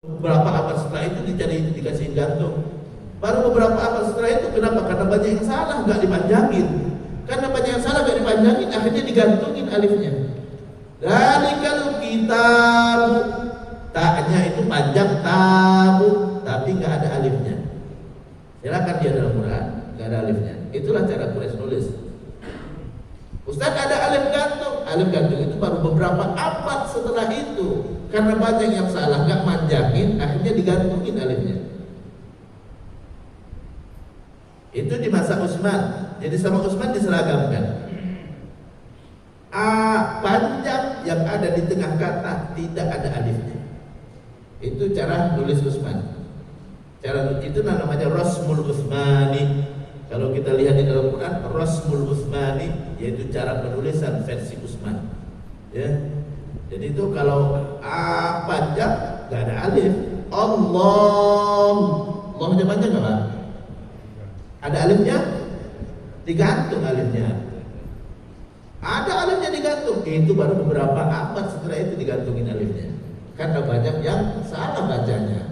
beberapa abad setelah itu dikasih gantung. Baru beberapa abad setelah itu, kenapa? Karena banyak yang salah, nggak dipanjangin. Karena banyak yang salah nggak dipanjangin, akhirnya digantungin alifnya. Dalikal kitab, taknya itu panjang tabu, tapi nggak ada alifnya. Silakan dia dalam Quran, nggak ada alifnya. Itulah cara Quraisy nulis. Ustaz, ada alif gantung. Alif gantung itu baru beberapa abad setelah itu. Karena banyak yang salah, nggak manjangin, akhirnya digantungin alifnya. Itu di masa Utsman. Jadi sama Utsman diseragamkan. A panjang yang ada di tengah kata tidak ada alifnya. Itu cara tulis Utsman. Cara itu namanya Rasmul Utsmani. Kalau kita lihat di dalam Quran, Rasmul Utsmani yaitu cara penulisan versi Utsman. Ya. Jadi itu kalau A panjang nggak ada alif. Allahnya panjang nggak, Pak? Ada alifnya? Digantung alifnya. Ada alifnya digantung. Itu baru beberapa abad setelah itu digantungin alifnya. Karena banyak yang salah bacanya.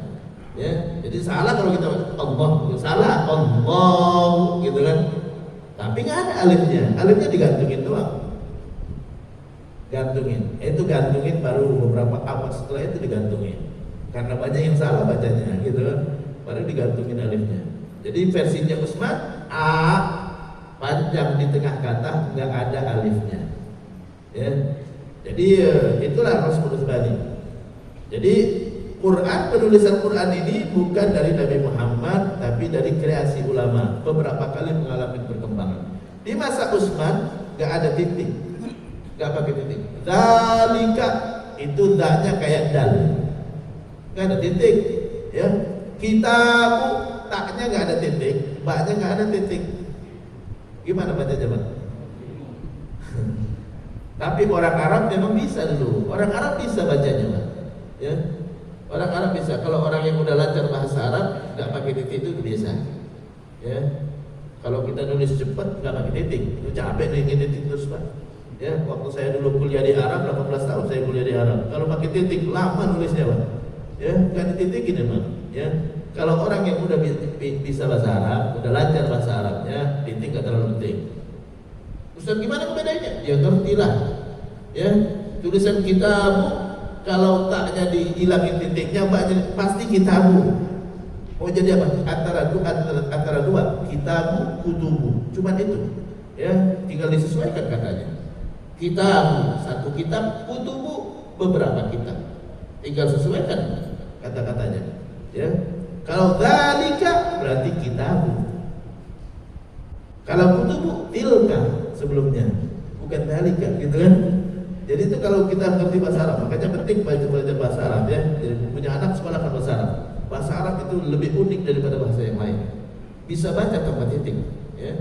Ya, jadi salah kalau kita Allah, salah Allah gitu kan. Tapi nggak ada alifnya. Alifnya digantungin doang. Gantungin. Itu gantungin baru beberapa abad setelah itu digantungin. Karena banyak yang salah bacanya gitu kan. Baru digantungin alifnya. Jadi versinya Utsman A panjang di tengah kata nggak ada alifnya. Ya. Jadi itulah Rasul Utsmani. Jadi Quran, penulisan Quran ini bukan dari Nabi Muhammad tapi dari kreasi ulama. Beberapa kali mengalami perkembangan. Di masa Utsman nggak ada titik, nggak pakai titik. Zalika itu zaknya kayak dal, nggak ada titik. Ya, kitabu taknya nggak ada titik, baknya nggak ada titik. Gimana bacanya, Pak? Tapi orang Arab memang bisa dulu. Orang Arab bisa bacanya, Pak. Ya, orang Arab bisa. Kalau orang yang udah lancar bahasa Arab nggak pakai titik itu biasa. Ya, kalau kita nulis cepat nggak pakai titik, itu capek nih titik terus, Pak. Ya, waktu saya dulu kuliah di Arab, 18 tahun saya kuliah di Arab. Kalau pakai titik lama nulisnya, Pak. Ya, nggak dititikin emang. Ya. Kalau orang yang udah bisa bahasa Arab, udah lancar bahasa Arabnya, titik gak terlalu penting. Ustaz, gimana bedanya? Ya ngertilah. Ya, tulisan kitabu kalau taknya dihilangin titiknya, pasti kitabu. Oh jadi apa? Antara dua, kitabu, kutubu. Cuman itu. Ya, tinggal disesuaikan katanya. Kitabu, satu kitab, kutubu, beberapa kitab. Tinggal sesuaikan kata-katanya. Ya. Kalau dzalika berarti kitabu. Kalau kutubu tilka sebelumnya, bukan dzalika gitu kan. Jadi itu kalau kita ngerti bahasa Arab, makanya penting belajar bahasa Arab ya. Jadi punya anak sekolahkan bahasa Arab. Bahasa Arab itu lebih unik daripada bahasa yang lain. Bisa baca tanpa titik ya.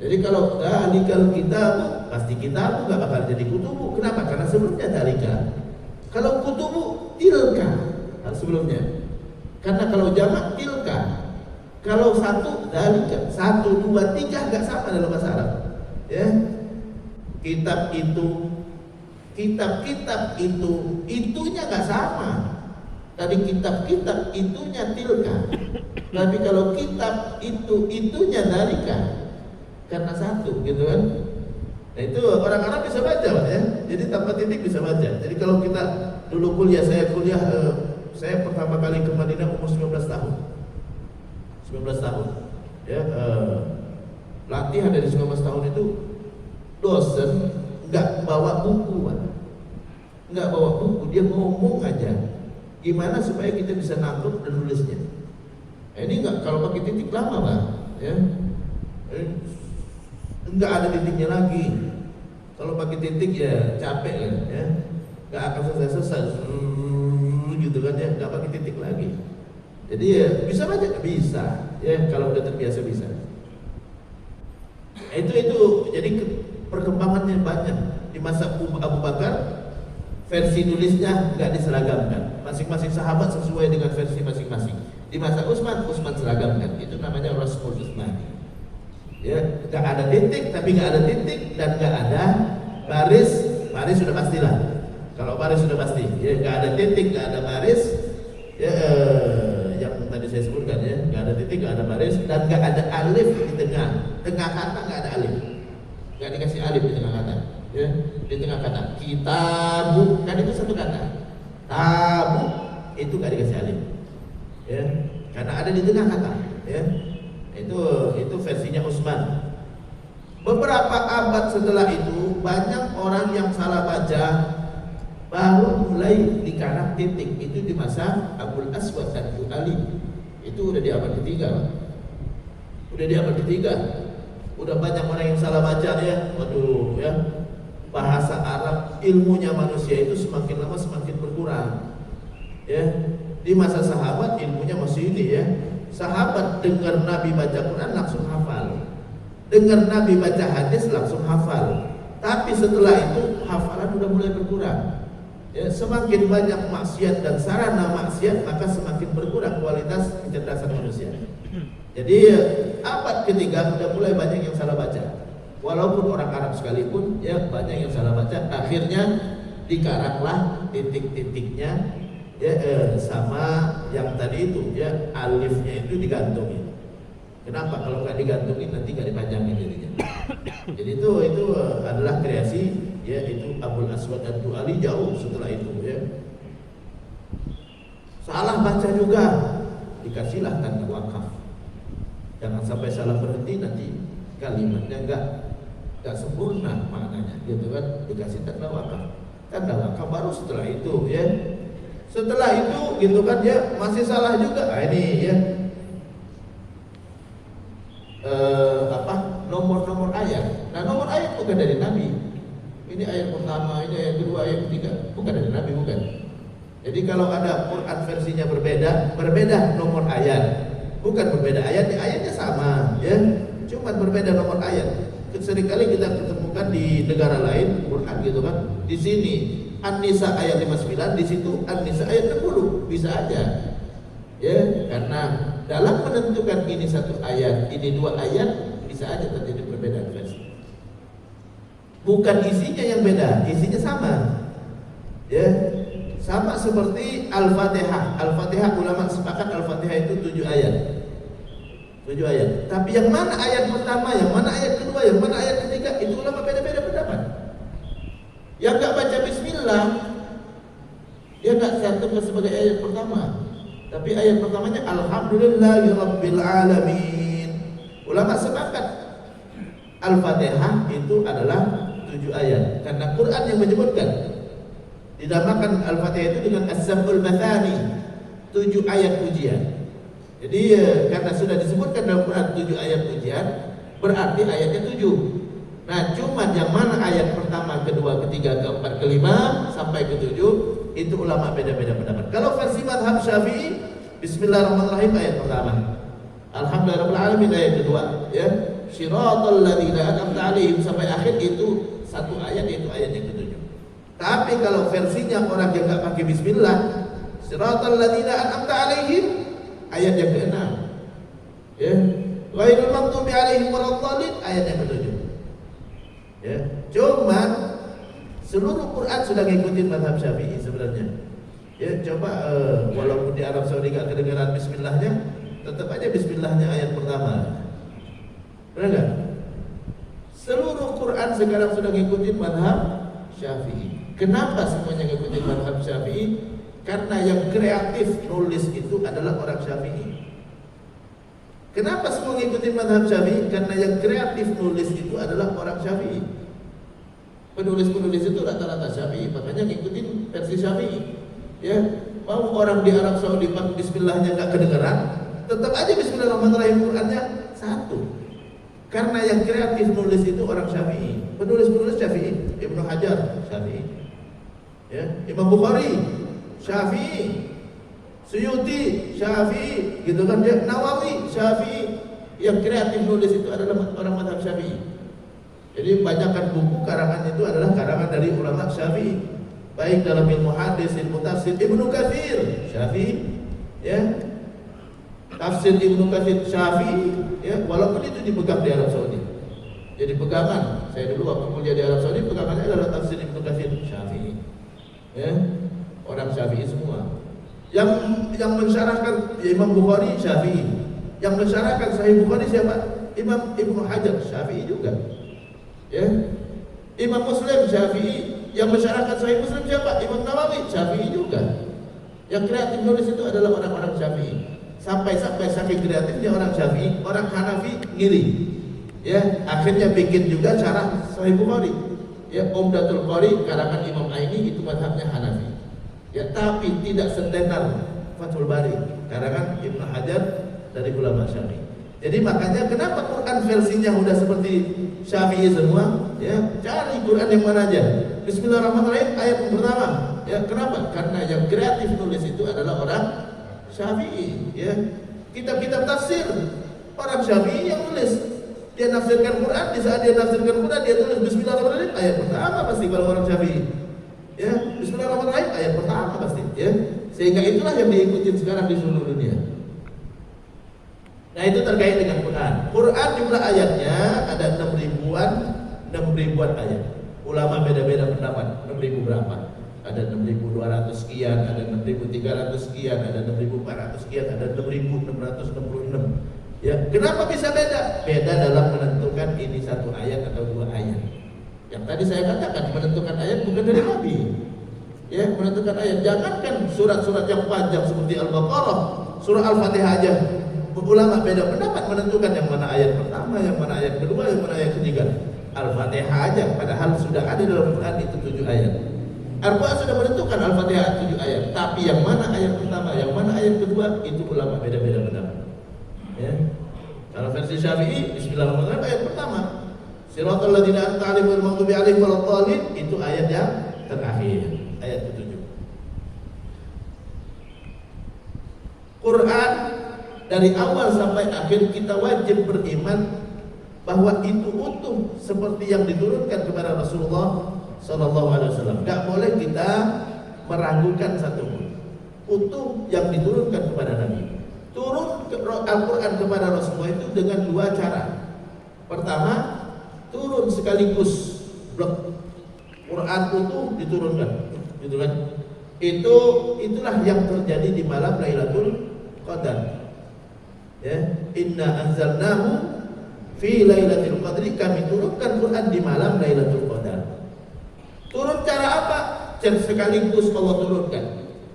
Jadi kalau dzalikal kitabu pasti kitabu enggak bakal jadi kutubu. Kenapa? Karena sebelumnya dzalika. Kalau kutubu tilka sebelumnya. Karena kalau jamak tilka, kalau satu dalika, 1, 2, 3 nggak sama dalam bahasa Arab. Ya, kitab itu, kitab-kitab itu, itunya nggak sama. Tadi kitab-kitab itunya tilka, tapi kalau kitab itu, itunya dalika, karena satu, gitu kan? Nah itu orang Arab bisa baca, Pak, ya. Jadi tanpa titik bisa baca. Jadi kalau kita dulu kuliah, saya pertama kali ke Madinah umur 19 tahun. 19 tahun. Ya, latihan dari 19 tahun itu dosen nggak bawa buku, Pak. Nggak bawa buku, dia ngomong aja. Gimana supaya kita bisa nangkep dan nulisnya. Ini nggak, kalau pakai titik lama, Pak. Ya. Nggak ada titiknya lagi. Kalau pakai titik ya capek kan, ya. Nggak akan selesai. Gitu kan ya, nggak pakai titik lagi. Jadi ya bisa baca, bisa ya kalau udah terbiasa bisa. Itu jadi perkembangannya banyak. Di masa Abu Bakar versi nulisnya nggak diseragamkan, masing-masing sahabat sesuai dengan versi masing-masing. Di masa Utsman seragamkan, itu namanya Rasul Utsmani. Ya, nggak ada titik, tapi nggak ada titik dan nggak ada baris sudah pastilah. Kalau baris sudah pasti, ya nggak ada titik, nggak ada baris, ya saya sebutkan ya, nggak ada titik, nggak ada baris, dan nggak ada alif di tengah. Tengah kata nggak ada alif, nggak dikasih alif di tengah kata. Ya, di tengah kata kitabu kan itu satu kata, tabu itu nggak dikasih alif. Ya, karena ada di tengah kata. Ya, itu versinya Utsman. Beberapa abad setelah itu banyak orang yang salah baca, baru mulai dikanak titik. Itu di masa Abul Aswad Ad-Du'ali. Itu udah di abad ketiga. Udah di abad ketiga. Udah banyak orang yang salah baca ya. Waduh ya. Bahasa Arab, ilmunya manusia itu semakin lama semakin berkurang. Ya. Di masa sahabat ilmunya masih ini ya. Sahabat dengar Nabi baca Quran langsung hafal. Dengar Nabi baca hadis langsung hafal. Tapi setelah itu hafalan udah mulai berkurang. Ya, semakin banyak maksiat dan sarana maksiat, maka semakin berkurang kualitas kecerdasan manusia. Jadi abad ketiga sudah mulai banyak yang salah baca. Walaupun orang Arab sekalipun, ya banyak yang salah baca. Akhirnya dikaraklah titik-titiknya, ya sama yang tadi itu, ya alifnya itu digantungin. Kenapa? Kalau nggak digantungin nanti nggak dipanjangin jadinya. Jadi itu adalah kreasi, ya itu Abul Aswad Ad-Du'ali jauh setelah itu ya. Salah baca juga, dikasihlah tanda wakaf. Jangan sampai salah berhenti nanti kalimatnya nggak sempurna maknanya, gitu kan? Dikasih tanda wakaf. Tanda wakaf baru setelah itu ya. Setelah itu gitu kan ya masih salah juga. Nah, ini ya. Nomor-nomor ayat. Nah, nomor ayat bukan dari Nabi. Ini ayat pertama, ini ayat kedua, ayat ketiga, bukan dari Nabi, bukan. Jadi kalau ada Quran versinya berbeda nomor ayat. Bukan berbeda ayat, ayatnya sama, ya. Cuma berbeda nomor ayat. Seringkali kita ketemukan di negara lain Quran gitu kan. Di sini An-Nisa ayat 59, di situ An-Nisa ayat 60, bisa aja. Ya, karena dalam menentukan ini satu ayat, ini dua ayat, bisa aja terjadi perbedaan versi. Bukan isinya yang beda, isinya sama. Ya, sama seperti Al-Fatihah. Al-Fatihah ulama sepakat Al-Fatihah itu 7 ayat. 7 ayat. Tapi yang mana ayat pertama, yang mana ayat kedua, yang mana ayat ketiga, itu ulama beda-beda pendapat. Yang enggak baca bismillah, dia enggak cantumkan sebagai ayat pertama. Tapi ayat pertamanya Alhamdulillahirabbil alamin. Ulama sepakat Al-Fatihah itu adalah 7 ayat karena Quran yang menyebutkan. Dinamakan Al-Fatihah itu dengan As-Sab'ul Mathani, 7 ayat pujian. Jadi karena sudah disebutkan dalam Quran 7 ayat pujian, berarti ayatnya 7. Nah, cuma yang mana ayat pertama, kedua, ketiga, keempat, kelima sampai ke-7 itu ulama beda-beda pendapat. Kalau versi mazhab Syafi'i, Bismillahirrahmanirrahim ayat pertama. Alhamdulillahirabbil alamin ayat kedua, ya. Shiratal ladzina an'amta 'alaihim sampai akhir itu satu ayat, yaitu ayat yang ke-7. Tapi kalau versinya orang yang enggak pakai bismillah, Shiratal ladzina an'amta 'alaihim ayat yang ke-6. Ya. Ghairil maghdubi 'alaihim waladdallin ayat yang ke-7. Ya, cuman seluruh Quran sudah ngikutin mazhab Syafi'i sebenarnya. Ya, coba walaupun di Arab Saudi gak kedengaran bismillahnya, tetap aja bismillahnya ayat pertama. Benar gak? Seluruh Quran sekarang sudah ngikutin mazhab Syafi'i. Kenapa semuanya ngikutin mazhab Syafi'i? Karena yang kreatif nulis itu adalah orang Syafi'i. Kenapa semua ngikutin mazhab Syafi'i? Karena yang kreatif nulis itu adalah orang Syafi'i. Penulis-penulis itu rata-rata Syafi'i, makanya ngikutin versi Syafi'i. Ya, mau orang di Arab Saudi bismillahnya enggak kedengaran, tetap aja bismillahirrahmanirrahim Qurannya satu. Karena yang kreatif nulis itu orang Syafi'i. Penulis-penulis Syafi'i, Ibnu Hajar Syafi'i. Ya, Imam Bukhari Syafi'i. Suyuti Syafi'i, gitu kan dia. Nawawi Syafi'i. Yang kreatif nulis itu adalah orang mazhab Syafi'i. Jadi banyakkan buku karangan itu adalah karangan dari ulama Syafi'i. Baik dalam ilmu hadis, ilmu tafsir, Ibnu Katsir Syafi'i, ya. Tafsir Ibnu Katsir Syafi'i, ya, walaupun itu dipegang di Arab Saudi. Jadi pegangan. Saya dulu waktu kuliah di Arab Saudi pegangannya adalah tafsir Ibnu Katsir Syafi'i. Ya. Orang Syafi'i semua. Yang mensyarahkan Imam Bukhari Syafi'i. Yang mensyarahkan Sahih Bukhari siapa? Imam Ibnu Hajar Syafi'i juga. Ya. Imam Muslim Syafi'i. Yang mensyarahkan Sahih Muslim siapa? Imam Nawawi Syafi'i juga. Yang kreatif nulis itu adalah orang-orang Syafi'i. Sampai saking kreatifnya orang Syafi'i, orang Hanafi ngiri. Ya, akhirnya bikin juga syarah Sahih Bukhari. Ya, Umdatul Qari karangan Imam Aini itu mazhabnya Hanafi. Ya, tapi tidak setenar Fathul Bari karangan Ibnu Hajar dari ulama Syafi'i. Jadi makanya kenapa Quran versinya udah seperti Syafi'i semua? Ya, cari Quran yang mana aja. Bismillahirrahmanirrahim ayat yang pertama. Ya, kenapa? Karena yang kreatif nulis itu adalah orang Syafi'i. Ya, kitab-kitab tafsir orang Syafi'i yang nulis. Dia nafsirkan Quran, di saat dia nafsirkan Quran dia tulis Bismillahirrahmanirrahim ayat pertama pasti kalau orang Syafi'i. Ya, Bismillahirrahmanirrahim ayat pertama pasti. Ya, sehingga itulah yang diikutin sekarang di seluruh dunia. Nah, itu terkait dengan Quran. Quran jumlah ayatnya ada 6 ribuan ayat. Ulama beda-beda pendapat, 6.000 berapa? Ada 6.200 sekian, ada 6.300 sekian, ada 6.400 sekian, ada 6.666. Ya, kenapa bisa beda? Beda dalam menentukan ini satu ayat atau dua ayat. Yang tadi saya katakan menentukan ayat bukan dari Nabi. Ya, menentukan ayat. Jangankan surat-surat yang panjang seperti Al-Baqarah, surah Al-Fatihah aja. Ulama beda pendapat menentukan yang mana ayat pertama, yang mana ayat kedua, yang mana ayat ketiga. Al-Fatihah aja, padahal sudah ada dalam Quran itu 7 ayat. Al-Quran sudah menentukan Al-Fatihah 7 ayat, tapi yang mana ayat pertama, yang mana ayat kedua, itu ulama beda-beda pendapat. Ya. Kalau versi Syafi'i, Bismillahirrahmanirrahim ayat pertama. Siratal ladzina an'amta 'alaihim ghairil maghdubi 'alaihim waladdallin, itu ayat yang terakhir, ayat ke-7. Quran dari awal sampai akhir kita wajib beriman bahwa itu utuh seperti yang diturunkan kepada Rasulullah Sallallahu Alaihi Wasallam. Tidak boleh kita meragukan satupun. Utuh yang diturunkan kepada Nabi. Turun Al-Quran kepada Rasulullah itu dengan 2 cara. Pertama, turun sekaligus blok Quran utuh diturunkan, gitu kan? Itulah yang terjadi di malam Lailatul Qadar. Ya, inna anzalnahu fi lailatul qadri, kami turunkan Quran di malam Lailatul Qadar. Turun cara apa? Sekaligus Allah turunkan.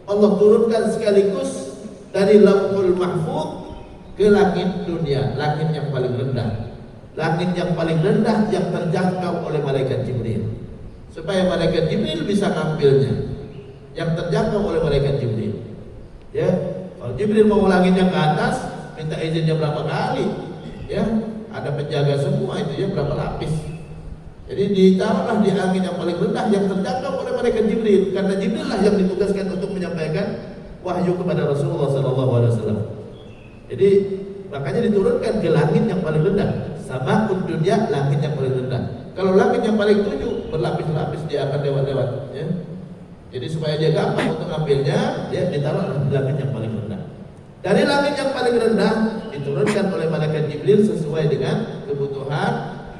Allah turunkan sekaligus dari Lauhul Mahfuz ke langit dunia, langit yang paling rendah. Langit yang paling rendah yang terjangkau oleh malaikat Jibril. Supaya malaikat Jibril bisa ngambilnya. Yang terjangkau oleh malaikat Jibril. Ya, kalau Jibril mau langitnya ke atas, minta izinnya berapa kali? Ya, ada penjaga semua itu ya, berapa lapis. Jadi ditaruhlah di angin yang paling rendah yang terjangkau oleh malaikat Jibril, karena Jibril lah yang ditugaskan untuk menyampaikan wahyu kepada Rasulullah SAW. Jadi makanya diturunkan ke langit yang paling rendah, sama dunia, langit yang paling rendah. Kalau langit yang paling 7 berlapis-lapis dia akan lewat-lewat. Ya. Jadi supaya dia gampang untuk ambilnya, dia ditaruh di langit yang paling rendah. Dari langit yang paling rendah diturunkan oleh malaikat Jibril sesuai dengan kebutuhan,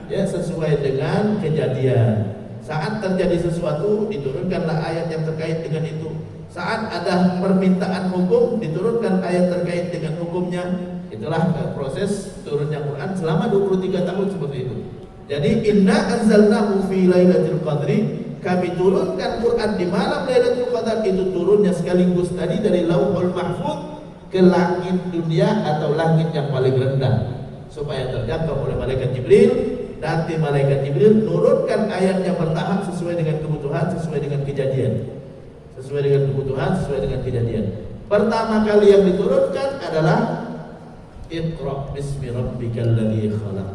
ya, sesuai dengan kejadian. Saat terjadi sesuatu diturunkanlah ayat yang terkait dengan itu. Saat ada permintaan hukum diturunkan ayat terkait dengan hukumnya. Itulah proses turunnya Quran selama 23 tahun seperti itu. Jadi inna anzalnahu fi lailatul qadri, kami turunkan Quran di malam Lailatul Qadar. Itu turunnya sekaligus tadi dari Lauhul Mahfuz ke langit dunia atau langit yang paling rendah, supaya terjangkau oleh malaikat Jibril. Nanti malaikat Jibril turunkan ayatnya bertahap sesuai dengan kebutuhan, sesuai dengan kejadian. Sesuai dengan kebutuhan, sesuai dengan kejadian. Pertama kali yang diturunkan adalah Iqra bismi rabbikal ladzi khalaq.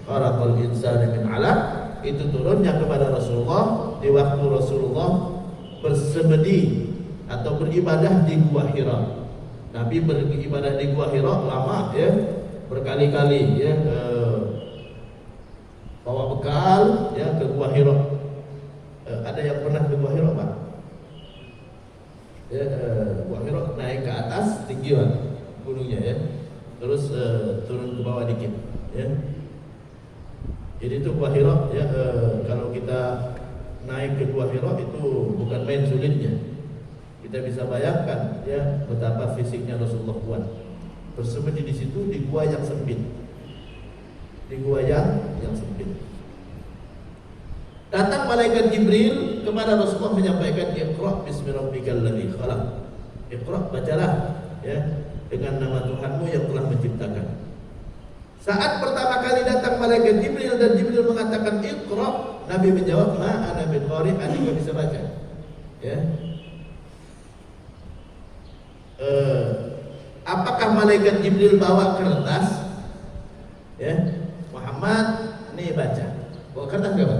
Khalaqal insana min 'alaq. Itu turunnya kepada Rasulullah di waktu Rasulullah bersemedi atau beribadah di Gua Hira. Nabi beribadah di Gua Hira lama ya, berkali-kali ya, bawa bekal ya ke Gua Hira. Ada yang pernah ke Gua Hira, Pak? Ya, Gua Hira naik ke atas tinggi banget gunungnya ya, terus turun ke bawah dikit ya. Jadi itu Gua Hira ya, kalau kita naik ke Gua Hira itu bukan main sulitnya. Kita bisa bayangkan ya betapa fisiknya Rasulullah kuat. Bersembunyi di situ di gua yang sempit. Di gua yang sempit. Datang malaikat Jibril kepada Rasulullah menyampaikan, Iqra bismi rabbikal ladzi khalaq. Iqra, bacalah ya dengan nama Tuhanmu yang telah menciptakan. Saat pertama kali datang malaikat Jibril dan Jibril mengatakan Iqra, Nabi menjawab, ma ana biqari, ana enggak bisa baca. Ya. Apakah malaikat Jibril bawa kertas? Ya, Muhammad, nih baca. Bawa kertas enggak, Pak?